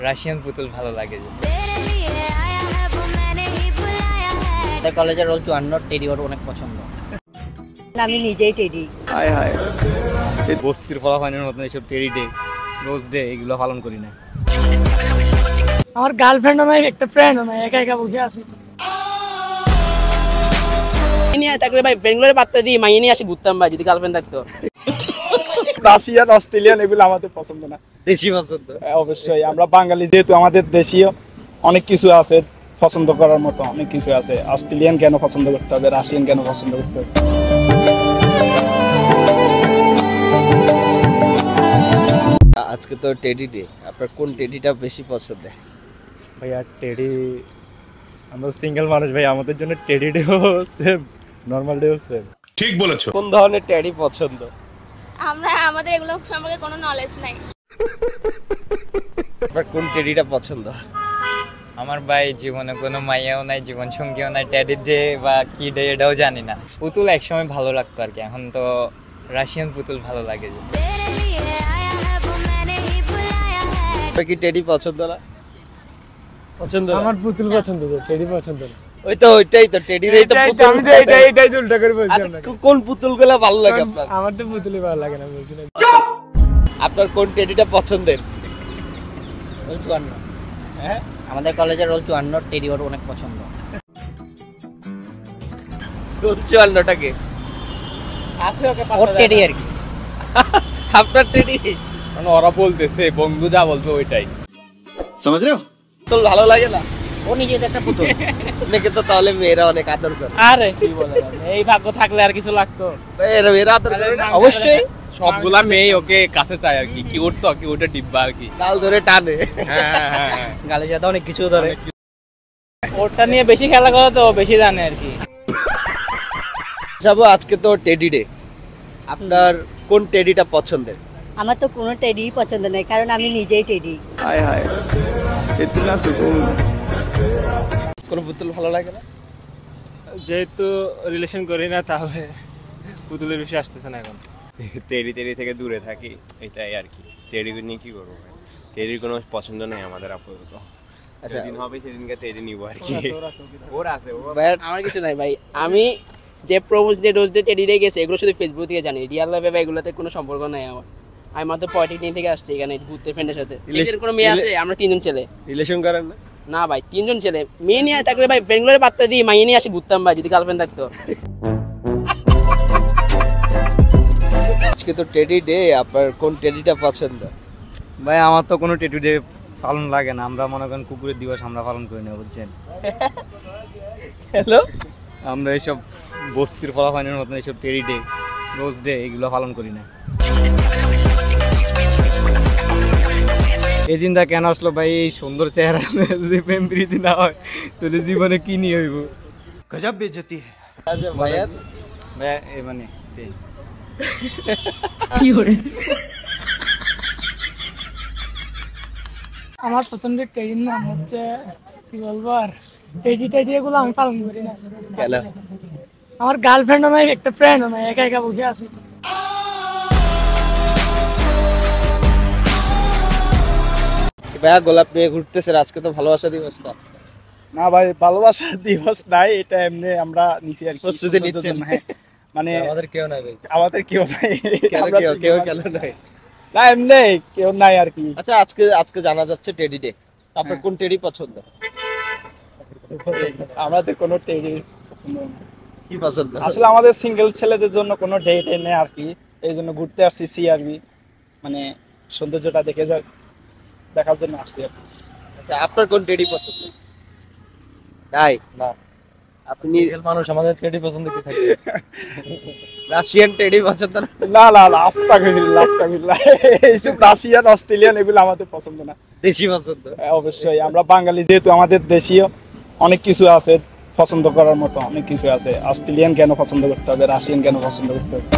Russian পুতুল ভালো লাগে। কলেজের রোল 54 টেডি ওর অনেক পছন্দ। আমি নিজেই টেডি। হায় হায়, এই বস্তির ফলাফাইনের মতন এইসব টেডি ডে, রোজ ডে এগুলো পালন করি না। আমার গার্লফ্রেন্ডও নাই, একটা ফ্রেন্ডও নাই, একা একা বসে আছি। নিয়ে থাকলে ভাই ফ্রেন্ডগুলোর পাত্তা দিয়ে মাইয়ে নিয়ে আসি ঘুরতাম ভাই, যদি গার্লফ্রেন্ড থাকতো। রাশিয়ান, অস্ট্রেলিয়ান এগুলো আমাদের পছন্দ না, দেশি পছন্দ। অবশ্যই আমরা বাঙালি যেহেতু আমাদের দেশীয় অনেক কিছু আছে পছন্দ করার মতো, অনেক কিছু আছে। অস্ট্রেলিয়ান কেন পছন্দ করতে হবে, রাশিয়ান কেন পছন্দ করতে হবে? আজকে তো টেডি ডে, আপনার কোন টেডিটা বেশি পছন্দ? ভাইয়া টেডি, আমরা সিঙ্গেল মানুষ ভাই, আমাদের জন্য টেডি ডেও সেম, নরমাল ডেও সেম। ঠিক বলেছো। কোন ধরনের টেডি পছন্দ? আমাদের এগুলো সম্পর্কে কোনো নলেজ নাই। আপনার কোন টেডিটা পছন্দ? আমার ভাই জীবনে কোনো মাইয়াও নাই, জীবন সঙ্গীও নাই, টেডি ডে বা কি ডে এটাও জানি না। পুতুল একসময় ভালো লাগতো আর কি, এখন তো রাশিয়ান পুতুল ভালো লাগে। আপনার কি টেডি পছন্দ না? পছন্দ না? আমার পুতুল পছন্দ, টেডি পছন্দ না। ওই তো ওইটাই তো টেডিরই তো পুতুল। আমি তো এইটাই উল্টা করে বলছি আপনাকে। কোন পুতুলগুলো ভালো লাগে আপনার? আমার তো পুতুলই ভালো লাগে না, বলছি না। আপনার কোন টেডিটা পছন্দের? রোল 54। হ্যাঁ, আমাদের কলেজের রোল 54 টেডি ওর অনেক পছন্দ। 54টাকে আছে ওকে ওর টেডি আর কি। আপনার টেডি? মানে ওরা বলতেছে বন্ধু যা বলবে ওইটাই। समझ रहे हो? পুতুল ভালো লাগে না? ও নিজের একটা পুতুল। আপনাকে তো তাহলে মেয়েরা অনেক আদর করে। আরে কি বলে, এই ভাগ্য থাকলে আর কিছু লাগতো। মেয়েরা আদর করে না? অবশ্যই সবগুলা মেয়ে ওকে কাছে চায় আর কি, কিউট তো, কিউটের ডিব্বা আর কি, গাল ধরে টানে। হ্যাঁ। গালের সাথে অনেক কিছু ধরে। ওরটা নিয়ে বেশি খেলা করে তো বেশি জানে আর কি। যাবো, আজকে তো টেডি ডে, আপনার কোন টেডিটা পছন্দের? আমার তো কোনো টেডি পছন্দ নাই, কারণ আমি নিজেই টেডি। हाय हाय, इतना सुकून। কোন পুতুল ভালো লাগে না? যেহেতু রিলেশন করি না, তাহলে পুতুলের বেশি আসতেছে না এখন। টেডি থেকে দূরে থাকি, এটাই আর কি। টেডি নিয়ে কি করবো, টেডির কোনো পছন্দ নেই আমাদের আপাতত। যেদিন হবে সেদিনকে টেডি নিবো আর কি। ওর আছে, আমার কিছু নাই ভাই। আমি যে propose day, rose day, teddy day গেছে এগুলো শুধু ফেসবুক থেকে জানি, রিয়াল লাইফে বা এগুলোতে কোনো সম্পর্ক নাই আমার। আমি মাত্র পলিটেকনিক থেকে আসছি এখানে ঘুরতে ফ্রেন্ডের সাথে। নিজের কোনো মেয়ে আছে? আমরা 3 জন ছেলে। রিলেশন করেন না? না ভাই, 3 জন ছেলে। মেয়ে নিয়ে থাকলে ভাই ফ্রেন্ডগুলোর পাত্তা দিয়ে মাইয়ে নিয়ে আসি ঘুরতাম ভাই, যদি গার্লফ্রেন্ড থাকতো। আজকে তো টেডি ডে, আপনার কোন টেডিটা পছন্দ? ভাই আমার তো কোনো টেডি ডে পালন লাগে না, আমরা মনে করেন কুকুরের দিবস আমরা পালন করি না, বুঝছেন? হ্যালো, আমরা এইসব বস্তির ফলাফাইনের মতন এইসব টেডি ডে, রোজ ডে এগুলো পালন করি না। এই চিন্তা কেন আসলো ভাই? এই সুন্দর চেহারা যদি প্রেম প্রীতি না হয় তাহলে জীবনে কি নিয়ে হইব? गजब बेइज्जती है। আচ্ছা ভাইয়া, ভাই এই মানে আমার পছন্দের টেডির নাম হচ্ছে, কি বলবো আর, টেডি এগুলো আমি পালন করি না। কেন? আমার গার্লফ্রেন্ডও নাই, একটা ফ্রেন্ডও নাই, একা একা বসে আছি। ভাইয়া গোলাপ নিয়ে ঘুরতেছেন, আজকে তো ভালোবাসা দিবস না? না ভাই, ভালোবাসা দিবস নাই, এটা এমনি আমরা নিছি আর কি। প্রস্তুতি নিচ্ছেন? হ্যাঁ, মানে আমাদের কেউ নাই ভাই। আমাদের কেউ নাই। কেউ কেন নাই? না, এমনি কেউ নাই আর কি। আচ্ছা, আজকে জানা যাচ্ছে টেডি ডে, আপনার কোন টেডি পছন্দ? আমাদের কোনো টেডি পছন্দ না। কি পছন্দ? আসলে আমাদের সিঙ্গেল ছেলেদের জন্য কোনো ডেট নেই আর কি, এই জন্য ঘুরতে আসছি সিআরবি, মানে সৌন্দর্যটা দেখার জন্য আসছি আর কি। আচ্ছা, আপনার কোন টেডি পছন্দ? নাই না, আপনি সিঙ্গেল মানুষ, আমাদের টেডি পছন্দ কি থাকে? রাশিয়ান টেডি পছন্দ না? না, আস্তাগফিরুল্লাহ, এইসব রাশিয়ান, অস্ট্রেলিয়ান এগুলো আমাদের পছন্দ না, দেশি পছন্দ। অবশ্যই আমরা বাঙালি যেহেতু আমাদের দেশীয় অনেক কিছু আছে পছন্দ করার মতো, অনেক কিছু আছে। অস্ট্রেলিয়ান কেন পছন্দ করতে হবে, রাশিয়ান কেন পছন্দ করতে হবে?